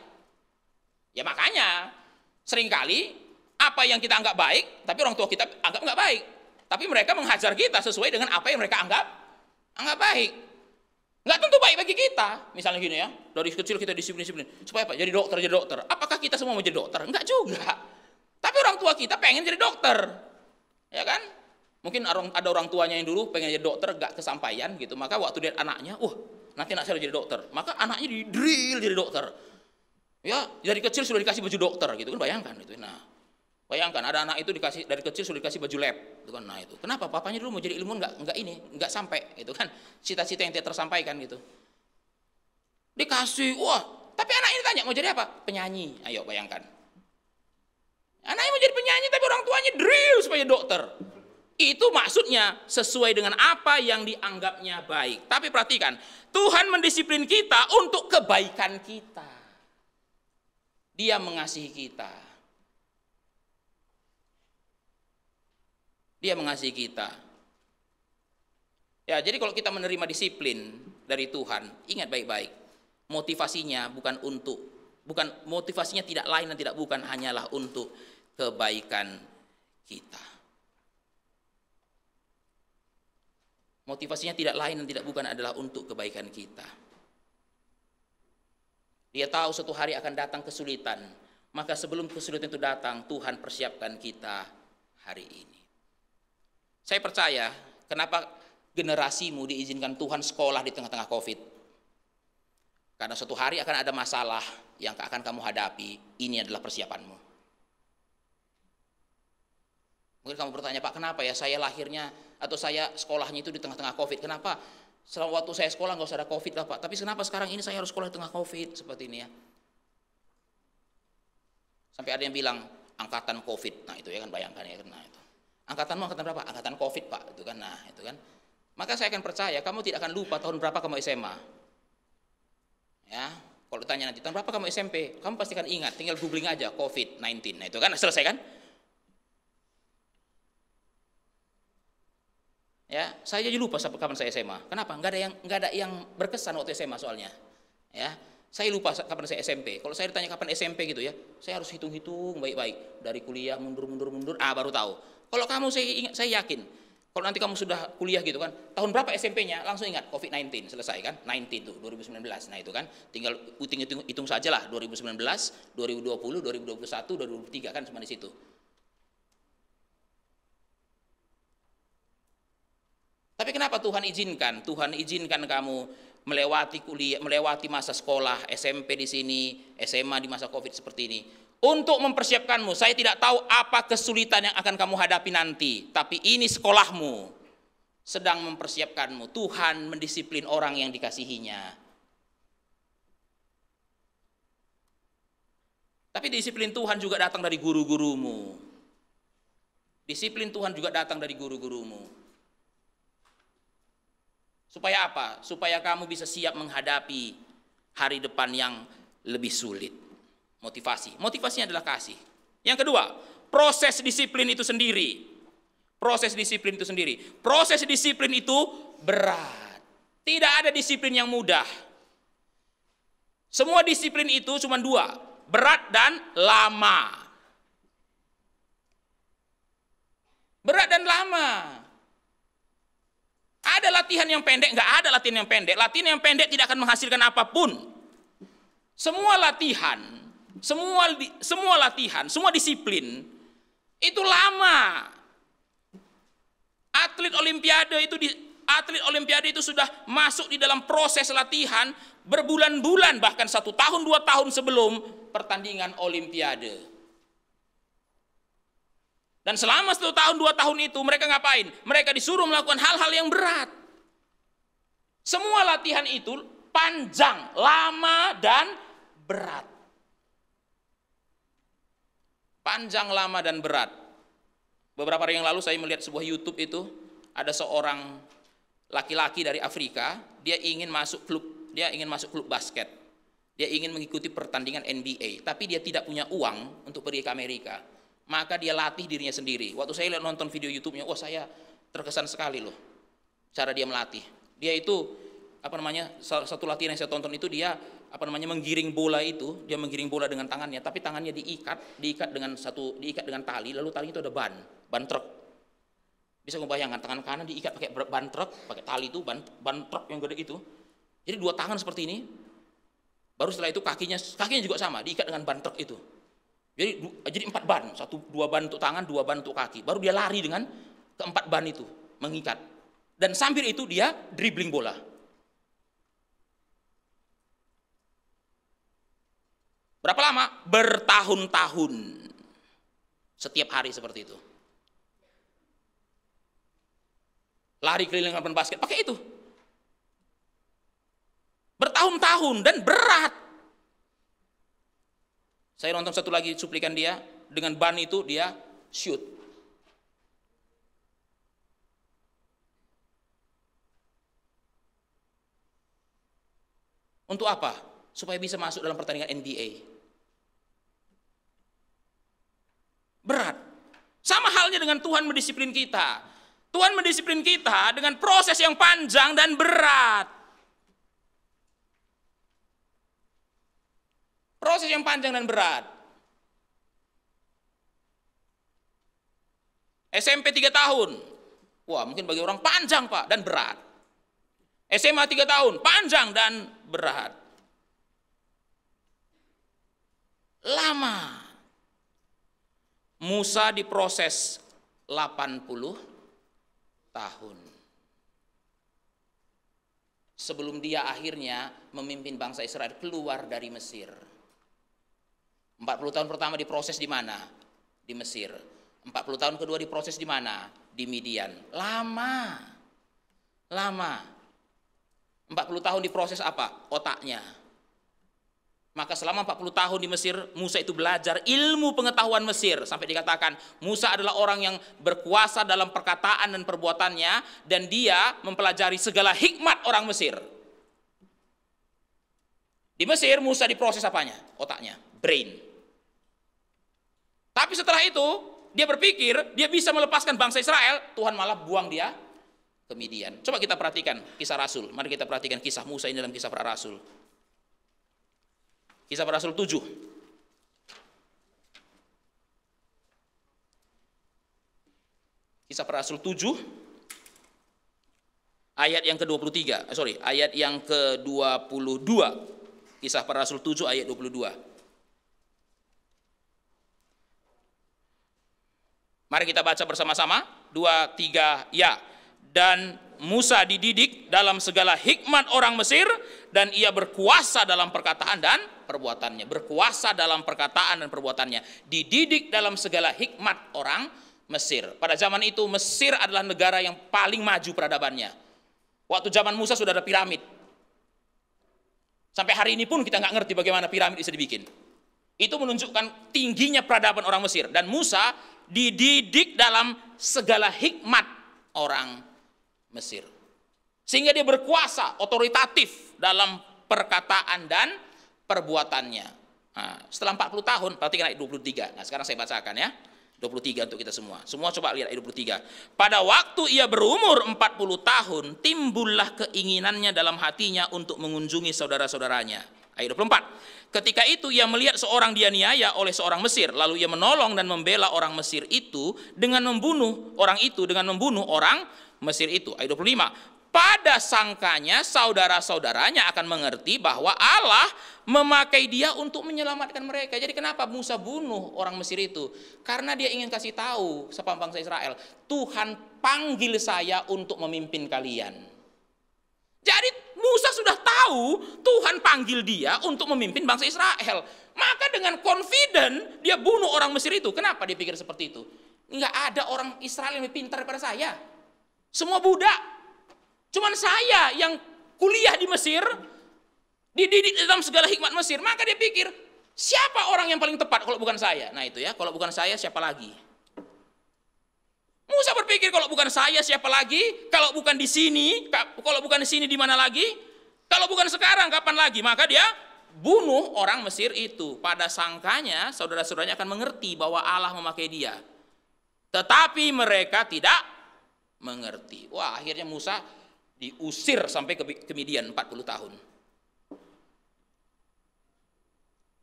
Ya makanya seringkali apa yang kita anggap baik, tapi orang tua kita anggap nggak baik. Tapi mereka menghajar kita sesuai dengan apa yang mereka anggap baik. Nggak tentu baik bagi kita. Misalnya gini ya, dari kecil kita disiplin. Supaya apa? Jadi dokter. Apakah kita semua mau jadi dokter? Enggak juga. Tapi orang tua kita pengen jadi dokter. Ya kan? Mungkin ada orang tuanya yang dulu pengen jadi dokter, gak kesampaian gitu. Maka waktu dia anaknya, nanti anak saya jadi dokter. Maka anaknya di-drill jadi dokter. Ya, dari kecil sudah dikasih baju dokter gitu kan, bayangkan itu. Nah, bayangkan ada anak itu dari kecil sudah dikasih baju lab, gitu kan. Nah, itu. Kenapa? Papanya dulu mau jadi ilmuwan enggak sampai gitu kan. Cita-cita yang tidak tersampaikan gitu. Dikasih, tapi anak ini tanya mau jadi apa? Penyanyi. Ayo bayangkan. Anaknya mau jadi penyanyi tapi orang tuanya drill supaya dokter. Itu maksudnya sesuai dengan apa yang dianggapnya baik. Tapi perhatikan, Tuhan mendisiplin kita untuk kebaikan kita. Dia mengasihi kita. Dia mengasihi kita. Ya, jadi kalau kita menerima disiplin dari Tuhan, ingat baik-baik. Motivasinya motivasinya tidak lain dan tidak bukan hanyalah untuk kebaikan kita. Motivasinya tidak lain dan tidak bukan adalah untuk kebaikan kita. Dia tahu suatu hari akan datang kesulitan. Maka sebelum kesulitan itu datang, Tuhan persiapkan kita hari ini. Saya percaya, kenapa generasimu diizinkan Tuhan sekolah di tengah-tengah COVID? Karena suatu hari akan ada masalah yang akan kamu hadapi. Ini adalah persiapanmu. Mungkin kamu bertanya, Pak, kenapa ya saya lahirnya atau saya sekolahnya itu di tengah-tengah COVID? Kenapa selama waktu saya sekolah nggak usah ada COVID lah, Pak? Tapi kenapa sekarang ini saya harus sekolah di tengah COVID seperti ini ya? Sampai ada yang bilang angkatan COVID. Nah itu ya kan, bayangkan ya kan. Nah itu. Angkatanmu angkatan berapa? Angkatan COVID, Pak. Itu kan. Nah itu kan. Maka saya akan percaya kamu tidak akan lupa tahun berapa kamu SMA. Ya, kalau ditanya nanti tahun berapa kamu SMP, kamu pasti akan ingat. Tinggal googling aja COVID-19. Nah itu kan selesai kan? Ya, saya jadi lupa kapan saya SMA. Kenapa? Nggak ada yang berkesan waktu SMA soalnya. Ya, saya lupa kapan saya SMP. Kalau saya ditanya kapan SMP gitu ya, saya harus hitung-hitung baik-baik. Dari kuliah mundur, baru tahu. Kalau kamu saya yakin. Kalau nanti kamu sudah kuliah gitu kan, tahun berapa SMP-nya? Langsung ingat COVID-19 selesai kan? 19 tuh 2019. Nah itu kan, tinggal hitung sajalah 2019, 2020, 2021, 2023 kan cuma di situ. Tapi kenapa Tuhan izinkan? Tuhan izinkan kamu melewati kuliah, melewati masa sekolah, SMP di sini, SMA di masa COVID seperti ini. Untuk mempersiapkanmu. Saya tidak tahu apa kesulitan yang akan kamu hadapi nanti. Tapi ini sekolahmu sedang mempersiapkanmu. Tuhan mendisiplin orang yang dikasihinya. Tapi disiplin Tuhan juga datang dari guru-gurumu. Disiplin Tuhan juga datang dari guru-gurumu. Supaya apa? Supaya kamu bisa siap menghadapi hari depan yang lebih sulit. Motivasinya adalah kasih. Yang kedua, proses disiplin itu sendiri. Proses disiplin itu berat. Tidak ada disiplin yang mudah. Semua disiplin itu cuma dua, berat dan lama. Berat dan lama. Ada latihan yang pendek, nggak ada latihan yang pendek. Latihan yang pendek tidak akan menghasilkan apapun. Semua latihan, semua disiplin itu lama. Atlet olimpiade itu sudah masuk di dalam proses latihan berbulan-bulan, bahkan 1 tahun 2 tahun sebelum pertandingan olimpiade. Dan selama 1 tahun 2 tahun itu mereka ngapain? Mereka disuruh melakukan hal-hal yang berat. Semua latihan itu panjang, lama, dan berat. Panjang, lama, dan berat. Beberapa hari yang lalu saya melihat sebuah YouTube itu, ada seorang laki-laki dari Afrika, dia ingin masuk klub basket. Dia ingin mengikuti pertandingan NBA, tapi dia tidak punya uang untuk pergi ke Amerika. Maka dia latih dirinya sendiri. Waktu saya lihat nonton video YouTube-nya, wah saya terkesan sekali loh cara dia melatih. Dia itu salah satu latihan yang saya tonton itu dia menggiring bola itu, dia menggiring bola dengan tangannya, tapi tangannya diikat dengan tali, lalu tali itu ada ban truk. Bisa membayangkan tangan kanan diikat pakai ban truk, pakai tali itu ban truk yang gede itu. Jadi dua tangan seperti ini. Baru setelah itu kakinya juga sama, diikat dengan ban truk itu. Jadi 4 ban, 2 ban untuk tangan, 2 ban untuk kaki. Baru dia lari dengan keempat ban itu, mengikat. Dan sambil itu dia dribbling bola. Berapa lama? Bertahun-tahun. Setiap hari seperti itu. Lari keliling lapangan basket pakai itu. Bertahun-tahun dan berat. Saya nonton satu lagi cuplikan dia, dengan ban itu dia shoot. Untuk apa? Supaya bisa masuk dalam pertandingan NBA. Berat. Sama halnya dengan Tuhan mendisiplin kita. Tuhan mendisiplin kita dengan proses yang panjang dan berat. Proses yang panjang dan berat. SMP 3 tahun. Wah, mungkin bagi orang panjang, Pak, dan berat. SMA 3 tahun, panjang dan berat. Lama. Musa diproses 80 tahun. Sebelum dia akhirnya memimpin bangsa Israel keluar dari Mesir. 40 tahun pertama diproses di mana? Di Mesir. 40 tahun kedua diproses di mana? Di Midian. Lama. 40 tahun diproses apa? Otaknya. Maka selama 40 tahun di Mesir, Musa itu belajar ilmu pengetahuan Mesir. Sampai dikatakan, Musa adalah orang yang berkuasa dalam perkataan dan perbuatannya, dan dia mempelajari segala hikmat orang Mesir. Di Mesir, Musa diproses apanya? Otaknya, brain. Tapi setelah itu, dia berpikir, dia bisa melepaskan bangsa Israel, Tuhan malah buang dia ke Midian. Coba kita perhatikan kisah Rasul. Mari kita perhatikan kisah Musa ini dalam kisah para Rasul. Kisah para Rasul 7. Kisah para Rasul 7 ayat yang ke-23. Ayat yang ke-22. Kisah para Rasul 7 ayat 22. Mari kita baca bersama-sama. 2, 3, ya. Dan Musa dididik dalam segala hikmat orang Mesir, dan ia berkuasa dalam perkataan dan perbuatannya. Berkuasa dalam perkataan dan perbuatannya. Dididik dalam segala hikmat orang Mesir. Pada zaman itu Mesir adalah negara yang paling maju peradabannya. Waktu zaman Musa sudah ada piramid. Sampai hari ini pun kita nggak ngerti bagaimana piramid bisa dibikin. Itu menunjukkan tingginya peradaban orang Mesir. Dan Musa dididik dalam segala hikmat orang Mesir. Sehingga dia berkuasa, otoritatif dalam perkataan dan perbuatannya. Nah, setelah 40 tahun, perhatikan ayat 23. Nah, sekarang saya bacakan ya. 23 untuk kita semua. Semua coba lihat ayat 23. Pada waktu ia berumur 40 tahun, timbullah keinginannya dalam hatinya untuk mengunjungi saudara-saudaranya. Ayat 24. Ketika itu ia melihat seorang dianiaya oleh seorang Mesir, lalu ia menolong dan membela orang Mesir itu dengan membunuh orang Mesir itu. Ayat 25. Pada sangkanya saudara-saudaranya akan mengerti bahwa Allah memakai dia untuk menyelamatkan mereka. Jadi kenapa Musa bunuh orang Mesir itu? Karena dia ingin kasih tahu sama bangsa Israel, Tuhan panggil saya untuk memimpin kalian. Jadi Musa sudah tahu Tuhan panggil dia untuk memimpin bangsa Israel. Maka dengan confident dia bunuh orang Mesir itu. Kenapa dia pikir seperti itu? Enggak ada orang Israel yang lebih pintar daripada saya. Semua budak. Cuman saya yang kuliah di Mesir, dididik dalam segala hikmat Mesir, maka dia pikir, siapa orang yang paling tepat kalau bukan saya? Nah itu ya, kalau bukan saya siapa lagi? Musa berpikir, kalau bukan saya siapa lagi? Kalau bukan di sini, di mana lagi? Kalau bukan sekarang, kapan lagi? Maka dia bunuh orang Mesir itu. Pada sangkanya saudara-saudaranya akan mengerti bahwa Allah memakai dia. Tetapi mereka tidak mengerti. Wah, akhirnya Musa diusir sampai ke Midian 40 tahun.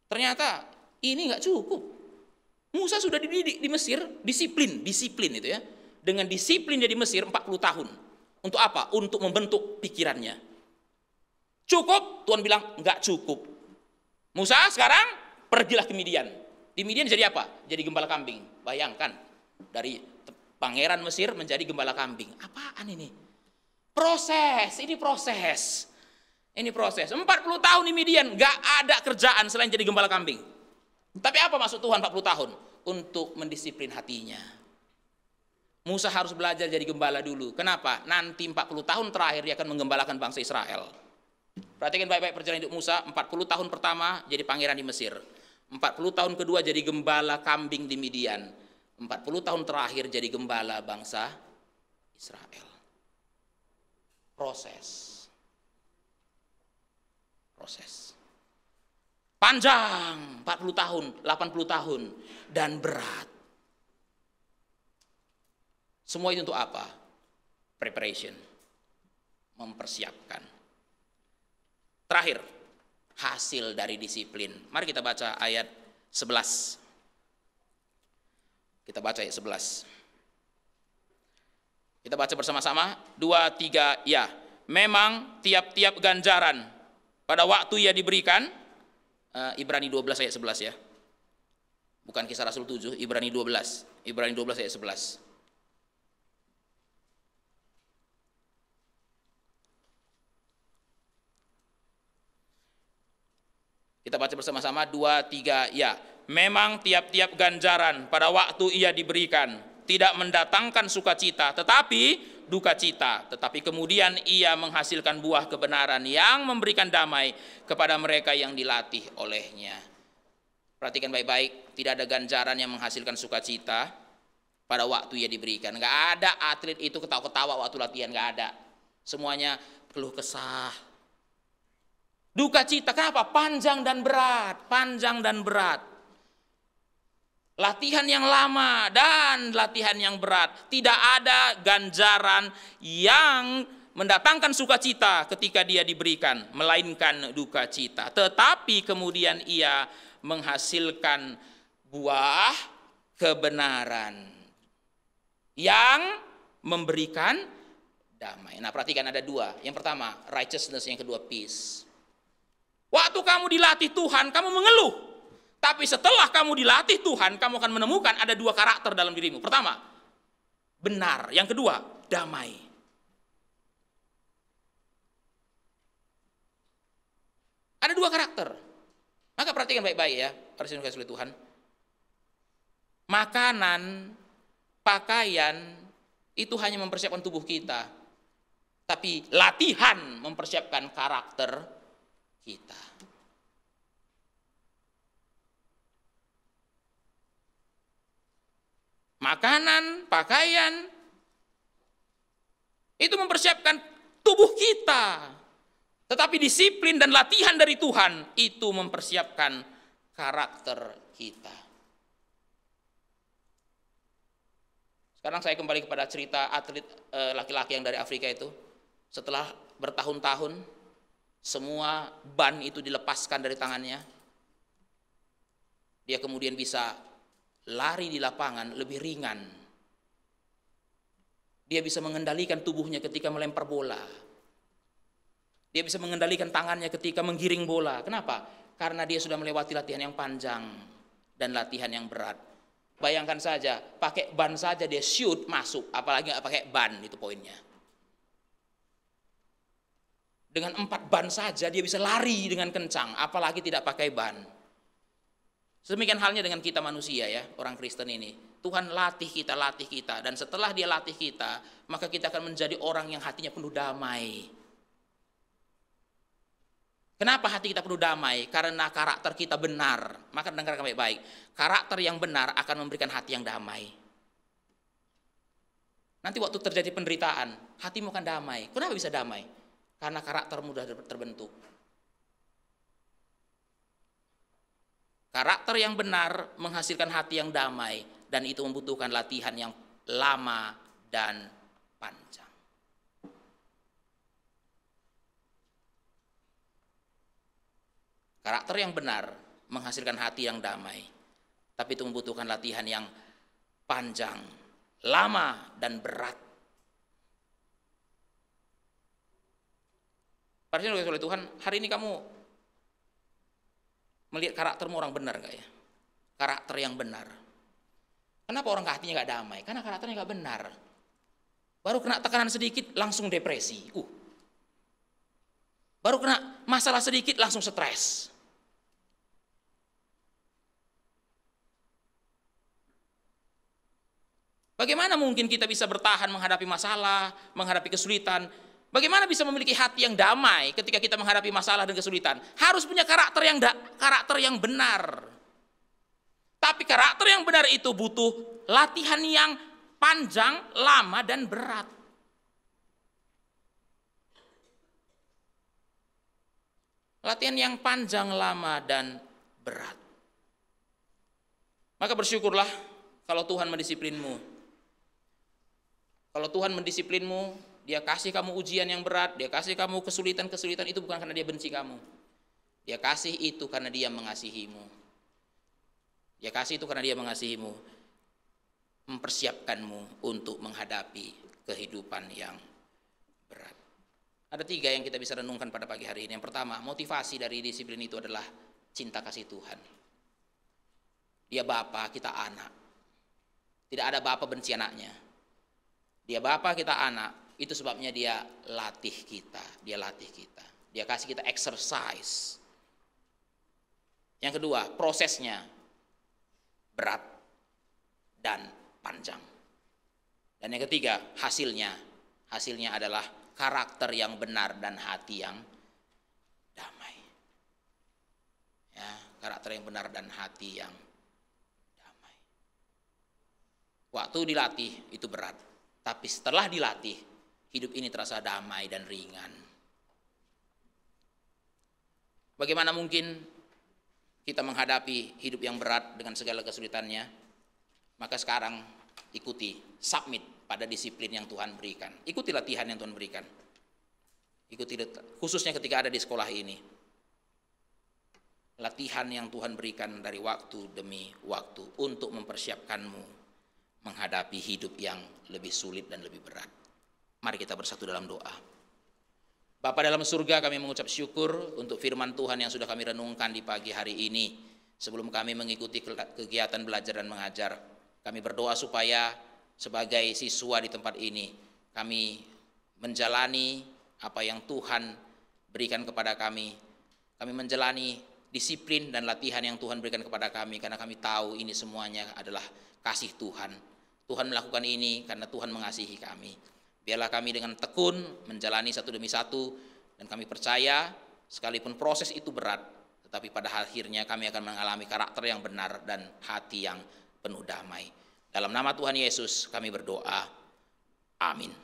Ternyata ini nggak cukup. Musa sudah dididik di Mesir, disiplin itu ya. Dengan disiplin dia di Mesir 40 tahun. Untuk apa? Untuk membentuk pikirannya. Cukup? Tuhan bilang nggak cukup. Musa sekarang pergilah ke Midian. Di Midian jadi apa? Jadi gembala kambing. Bayangkan, dari pangeran Mesir menjadi gembala kambing. Apaan ini? Ini proses. 40 tahun di Midian nggak ada kerjaan selain jadi gembala kambing. Tapi apa maksud Tuhan 40 tahun? Untuk mendisiplin hatinya. Musa harus belajar jadi gembala dulu. Kenapa? Nanti 40 tahun terakhir dia akan menggembalakan bangsa Israel. Perhatikan baik-baik perjalanan hidup Musa. 40 tahun pertama jadi pangeran di Mesir. 40 tahun kedua jadi gembala kambing di Midian. 40 tahun terakhir jadi gembala bangsa Israel. Proses. Panjang, 40 tahun, 80 tahun, dan berat. Semua itu untuk apa? Preparation. Mempersiapkan. Terakhir, hasil dari disiplin. Mari kita baca ayat 11. Kita baca ayat 11. Kita baca bersama-sama, 2, 3, ya. Memang tiap-tiap ganjaran pada waktu ia diberikan, Ibrani 12 ayat 11 ya. Bukan Kisah Rasul 7, Ibrani 12. Ibrani 12 ayat 11. Kita baca bersama-sama, 2, 3, ya. Memang tiap-tiap ganjaran pada waktu ia diberikan tidak mendatangkan sukacita, tetapi duka cita. Tetapi kemudian ia menghasilkan buah kebenaran yang memberikan damai kepada mereka yang dilatih olehnya. Perhatikan baik-baik, tidak ada ganjaran yang menghasilkan sukacita pada waktu ia diberikan. Nggak ada atlet itu ketawa-ketawa waktu latihan, nggak ada. Semuanya keluh kesah. Duka cita, kenapa? Panjang dan berat. Latihan yang lama dan latihan yang berat. Tidak ada ganjaran yang mendatangkan sukacita ketika dia diberikan, melainkan duka cita. Tetapi kemudian ia menghasilkan buah kebenaran yang memberikan damai. Nah, perhatikan ada dua. Yang pertama, righteousness, yang kedua, peace. Waktu kamu dilatih Tuhan, kamu mengeluh. Tapi setelah kamu dilatih Tuhan, kamu akan menemukan ada dua karakter dalam dirimu. Pertama, benar. Yang kedua, damai. Ada dua karakter. Maka perhatikan baik-baik ya, para saudara kasih oleh Tuhan. Makanan, pakaian, itu hanya mempersiapkan tubuh kita. Tapi latihan mempersiapkan karakter kita. Makanan, pakaian, itu mempersiapkan tubuh kita. Tetapi disiplin dan latihan dari Tuhan, itu mempersiapkan karakter kita. Sekarang saya kembali kepada cerita atlet laki-laki yang dari Afrika itu. Setelah bertahun-tahun, semua ban itu dilepaskan dari tangannya. Dia kemudian bisa lari di lapangan lebih ringan. Dia bisa mengendalikan tubuhnya ketika melempar bola. Dia bisa mengendalikan tangannya ketika menggiring bola. Kenapa? Karena dia sudah melewati latihan yang panjang dan latihan yang berat. Bayangkan saja, pakai ban saja dia shoot masuk, apalagi nggak pakai ban, itu poinnya. Dengan 4 ban saja dia bisa lari dengan kencang, apalagi tidak pakai ban. Sedemikian halnya dengan kita manusia ya, orang Kristen ini. Tuhan latih kita, dan setelah dia latih kita, maka kita akan menjadi orang yang hatinya penuh damai. Kenapa hati kita perlu damai? Karena karakter kita benar. Maka dengarkan baik-baik. Karakter yang benar akan memberikan hati yang damai. Nanti waktu terjadi penderitaan, hatimu akan damai. Kenapa bisa damai? Karena karaktermu sudah terbentuk. Karakter yang benar menghasilkan hati yang damai, dan itu membutuhkan latihan yang lama dan panjang. Karakter yang benar menghasilkan hati yang damai, tapi itu membutuhkan latihan yang panjang, lama, dan berat. Padahal oleh Tuhan, hari ini kamu melihat karaktermu orang benar gak ya? Karakter yang benar. Kenapa orang hatinya gak damai? Karena karakternya gak benar. Baru kena tekanan sedikit langsung depresi. Baru kena masalah sedikit langsung stres. Bagaimana mungkin kita bisa bertahan menghadapi masalah, menghadapi kesulitan? Bagaimana bisa memiliki hati yang damai ketika kita menghadapi masalah dan kesulitan? Harus punya karakter yang benar. Tapi karakter yang benar itu butuh latihan yang panjang, lama, dan berat. Latihan yang panjang, lama, dan berat. Maka bersyukurlah kalau Tuhan mendisiplinmu. Kalau Tuhan mendisiplinmu, Dia kasih kamu ujian yang berat, Dia kasih kamu kesulitan-kesulitan, itu bukan karena Dia benci kamu. Dia kasih itu karena Dia mengasihimu. Dia kasih itu karena Dia mengasihimu, mempersiapkanmu untuk menghadapi kehidupan yang berat. Ada 3 yang kita bisa renungkan pada pagi hari ini. Yang pertama, motivasi dari disiplin itu adalah cinta kasih Tuhan. Dia Bapa, kita anak. Tidak ada Bapa benci anaknya. Dia Bapa, kita anak. Itu sebabnya Dia latih kita. Dia latih kita. Dia kasih kita exercise. Yang kedua, prosesnya berat dan panjang. Dan yang ketiga, hasilnya adalah karakter yang benar dan hati yang damai. Ya, karakter yang benar dan hati yang damai. Waktu dilatih itu berat, tapi setelah dilatih, hidup ini terasa damai dan ringan. Bagaimana mungkin kita menghadapi hidup yang berat dengan segala kesulitannya? Maka sekarang ikuti, submit pada disiplin yang Tuhan berikan. Ikuti latihan yang Tuhan berikan. Ikuti, khususnya ketika ada di sekolah ini. Latihan yang Tuhan berikan dari waktu demi waktu untuk mempersiapkanmu menghadapi hidup yang lebih sulit dan lebih berat. Mari kita bersatu dalam doa. Bapa dalam surga, kami mengucap syukur untuk firman Tuhan yang sudah kami renungkan di pagi hari ini. Sebelum kami mengikuti kegiatan belajar dan mengajar, kami berdoa supaya sebagai siswa di tempat ini, kami menjalani apa yang Tuhan berikan kepada kami. Kami menjalani disiplin dan latihan yang Tuhan berikan kepada kami, karena kami tahu ini semuanya adalah kasih Tuhan. Tuhan melakukan ini karena Tuhan mengasihi kami. Biarlah kami dengan tekun menjalani satu demi satu, dan kami percaya sekalipun proses itu berat, tetapi pada akhirnya kami akan mengalami karakter yang benar dan hati yang penuh damai. Dalam nama Tuhan Yesus kami berdoa. Amin.